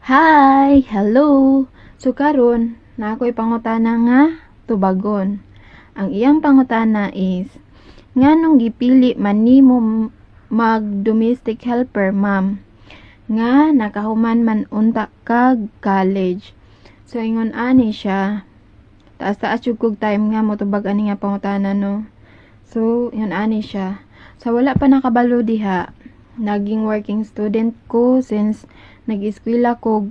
Hi! Hello! So karon na ako'y pangutana nga tubagon. Ang iyang pangutana is, nganong gipili man nimo mag domestic helper, ma'am? Nga nakahuman man unta kag college. So ingon ani siya, taas-taas jud kog time nga motubag ani nga pangutana no. So ingon ani siya, sa wala pa nakabalo diha, naging working student ko since nag-eskwela ko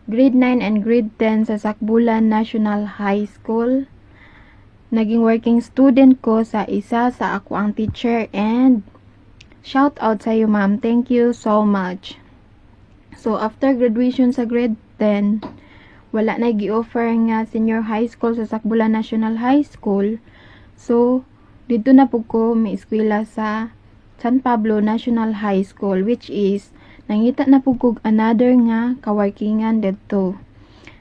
grade 9 and grade 10 sa Sakbulan National High School. Naging working student ko sa isa sa ako ang teacher, and shout out sa iyo, ma'am. Thank you so much. So after graduation sa grade 10, wala na gi-offer nga senior high school sa Sakbulan National High School. So dito na pud ko mieskwela sa San Pablo National High School, which is nangita na pud kog another nga kaworkingan didto.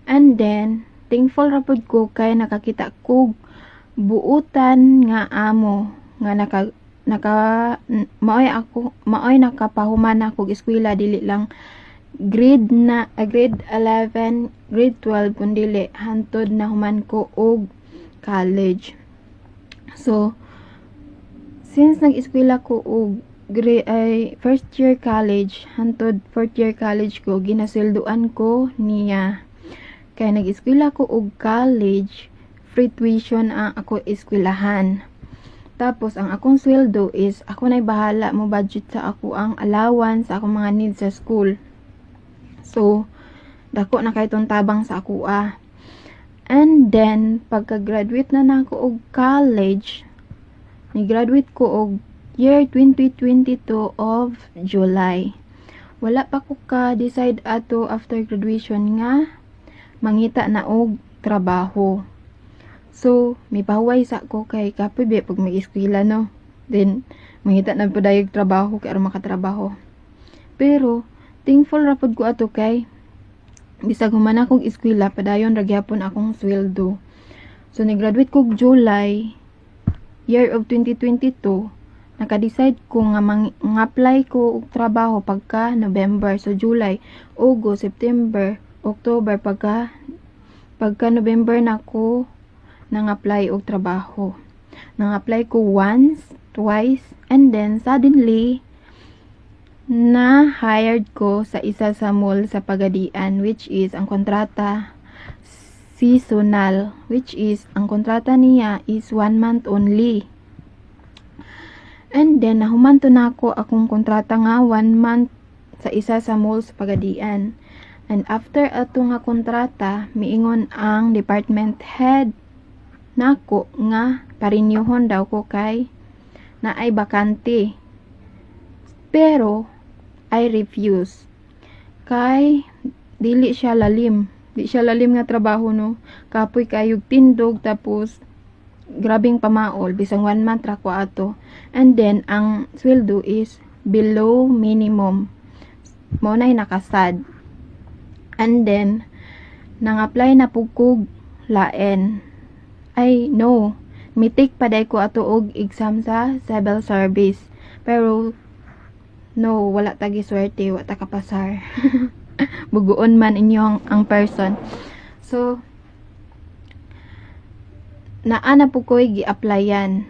And then thankful ra pud ko kay nakakita kog buutan nga amo nga maoy nakapahuman na kog eskwela, dili lang grade 11, grade 12 kun dili hantod na human ko og college. So since nag-eskwela ko og first year college hantod fourth year college ko, ginasweldoan ko niya. Kaya nag-eskwela ko og college, free tuition ang ako eskwelahan. Tapos ang akong sweldo is ako na'y bahala mo budget sa ako ang allowance sa akong mga needs sa school. So dako na kay tong tabang sa ako And then pagka-graduate na nako og college, ni-graduate ko og year 2022 of July. Wala pa ko ka-decide ato after graduation nga mangita na og trabaho. So, may pahuway sa ko kay kapoy pag may eskwela no. Then, mangita na po dayog trabaho kay aron makatrabaho. Pero, thankful ra pud ko ato kay bisag human akong eskwela, padayon ra gyapon akong sweldo. So, ni-graduate ko July year of 2022, naka-decide ko nga apply ko og trabaho pagka November. So July, August, September, October, pagka November na ko nang apply og trabaho. Nang apply ko once, twice, and then suddenly na hired ko sa isa sa mall sa Pagadian, which is ang kontrata seasonal, which is ang kontrata niya is 1 month only. And then nahuman to na ako akong kontrata nga 1 month sa isa sa mall sa Pagadian. And after ato nga kontrata, miingon ang department head nako nga parinyohon daw ko kay na ay bakante. Pero I refuse kay dili siya lalim. Di siya lalim nga trabaho no. Kapoy kayog tindog, tapos grabing pamaol, bisang 1 month ra ko ato. And then ang sweldo is below minimum. Mao nay nakasad. And then nang apply na pug kog laen. Ay no, mitik pa day ko ato og exam sa civil service. Pero no, wala tagi swerte, wala ta kapasar. Buguon man inyo ang person. So naa na po ko'y gi-applyan.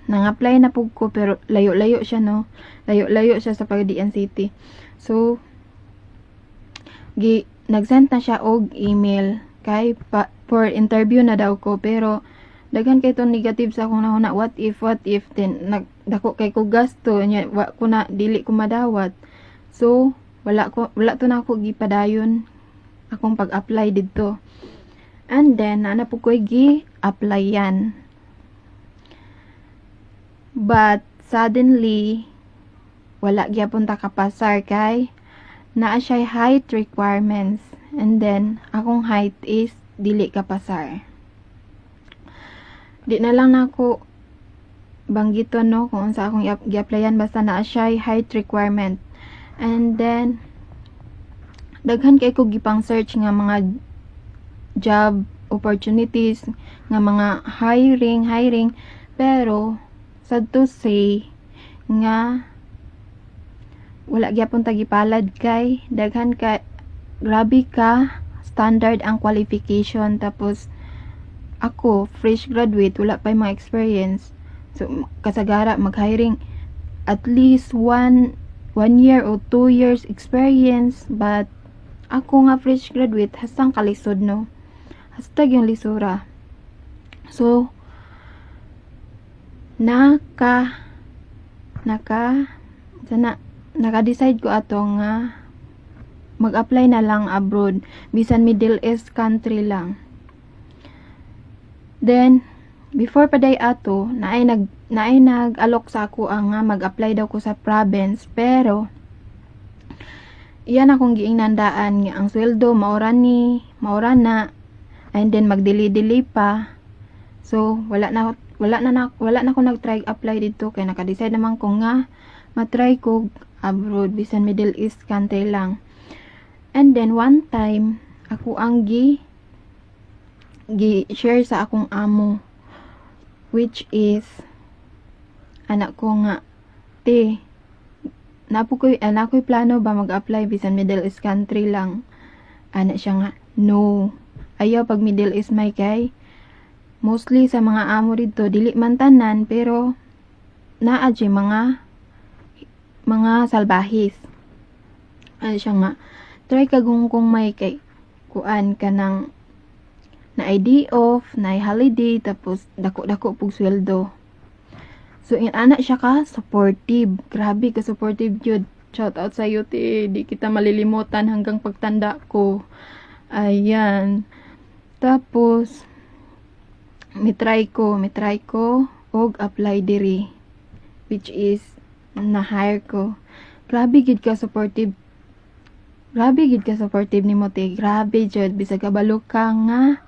Nang-apply na po ko, pero layo-layo siya no. Layo-layo siya sa Pagadian City. So nag-send na siya og email kay for interview na daw ko, pero daghan kay tong negative sa akong nahuna. What if then nagdako kay ko gasto nya, wa ko na dili ko madawat. So wala to na ako gipadayon akong pag-apply didto. And then ana po ko'y gi-applyan. But suddenly wala gyapon ta kapasar kay naa siya height requirements, and then akong height is dili kapasar. Di na lang nako banggiton no kung unsa akong gi-applyan, basta naa siya height requirement. And then daghan kay ko gipang search nga mga job opportunities, nga mga hiring, pero sad to say nga wala gyapon tagipalad kay daghan ka, grabe ka standard ang qualification, tapos ako fresh graduate, wala pa mga experience. So kasagara mag-hiring at least 1 year or 2 years experience, but ako nga fresh graduate, hastang kalisod no, hastag yung lisura. So naka-decide ko ato nga mag-apply na lang abroad, bisan Middle East country lang. Then before pa day ato, naay nag-alok sa ako nga mag-apply daw ko sa province, pero iyan akong giingnandaan nga ang sweldo maura na, and then magdili-dili pa. So wala na ko nag-try apply dito, kay naka-decide naman ko nga matry ko abroad, bisan Middle East country lang. And then one time ako ang gi-share sa akong amo, which is anak ko nga, nako'y plano ba mag-apply bisan Middle East country lang. Anak siya nga, no, ayaw pag Middle East may kay mostly sa mga amo dito dili man tanan, pero naa di mga salbahis. Ano siya nga, try kung may kay kuan ka ng na ID off, na holiday, tapos dako-dako pug sweldo. So anak siya ka supportive, grabe ka supportive jud. Shout out sa iyo ti, di kita malilimutan hanggang pagtanda ko. Ayan. Tapos mitry ko og apply diri, which is na-hire ko. Grabe gid ka supportive ni mo te. Grabe jud, bisag kabalo ka nga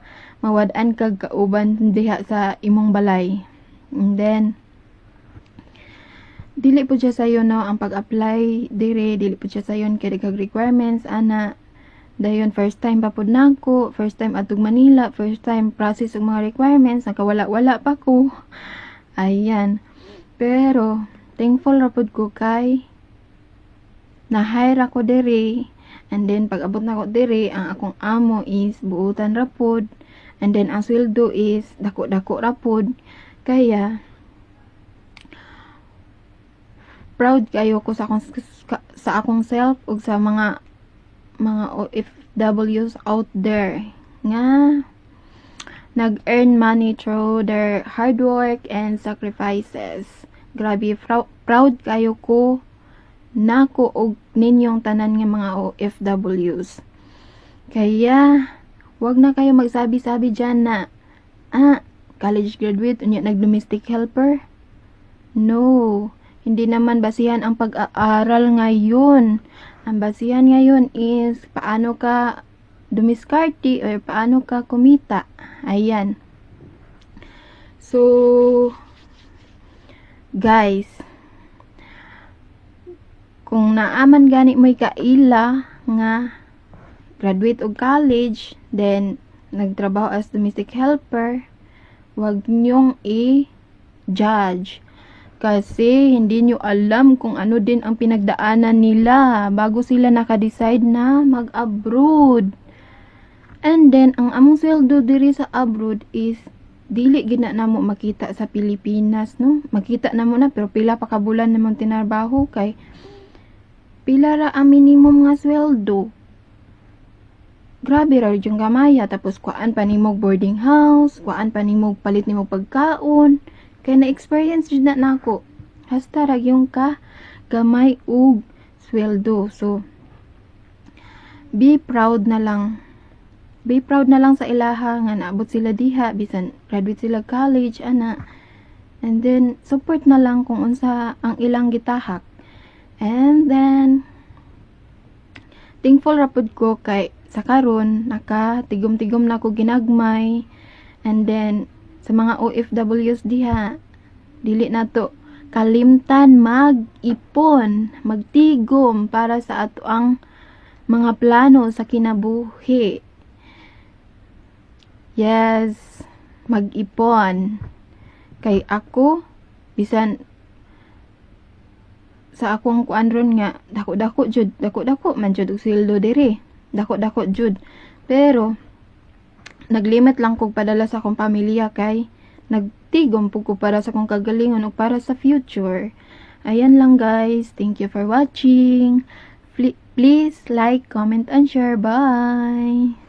mawad-an kag kauban diha sa imong balay. And then dili po siya sayo no ang pag-apply dire, dili po siya sayon kay kag requirements ana. Dayon first time pa pud nako, first time atong Manila, first time process og mga requirements, nakawala-wala pa ko. Ayan. Pero thankful ra pud ko kay na-hire ako dire. And then pag abot na ko dire, ang akong amo is buutan ra pud. And then ang sweldo is dako-dako ra pud. Kaya proud kayo ko sa akong self ug sa mga OFWs out there nga nag-earn money through their hard work and sacrifices. Grabe, proud kayo ko nako og ninyong tanan nga mga OFWs. Kaya wag na kayo magsabi-sabi dyan na college graduate unya nag-domestic helper. No, hindi naman basihan ang pag-aaral ngayon. Ang basihan ngayon is paano ka dumiskarte or paano ka kumita. Ayan. So guys, kung naaman gani mo'y kaila nga graduate og college, then nagtrabaho as domestic helper, wag nyong i-judge. Kasi hindi nyo alam kung ano din ang pinagdaanan nila bago sila naka-decide na mag-abroad. And then, ang among sweldo diri sa abroad is dili gina na mo makita sa Pilipinas, no? Makita na mo na, pero pila pa ka bulan na mong tinarbaho kay pila ra ang minimum nga sweldo. Grabe ra yung gamaya, tapos kuan pa nimog boarding house, kuan pa nimog palit nimog pagkaon. Kaya na-experience dyan na nako. Hasta ra yung ka gamay ug sweldo. So be proud na lang. Be proud na lang sa ilaha nga naabot sila diha, bisan graduate sila college ana. And then support na lang kung unsa ang ilang gitahak. And then thankful ra pud ko kay sa karon naka-tigom-tigom na ko ginagmay. And then sa mga OFWs diha, dili na to kalimtan mag-ipon, magtigom para sa ato ang mga plano sa kinabuhi. Yes, mag-ipon. Kay ako, bisan sa akong kuan ron nga dako-dako man jud og sweldo diri. Dako-dako jud. Pero naglimit lang kog padala sa akong pamilya kay nagtigom pug ko para sa akong kagalingon ug para sa future. Ayan lang guys. Thank you for watching. Please like, comment, and share. Bye!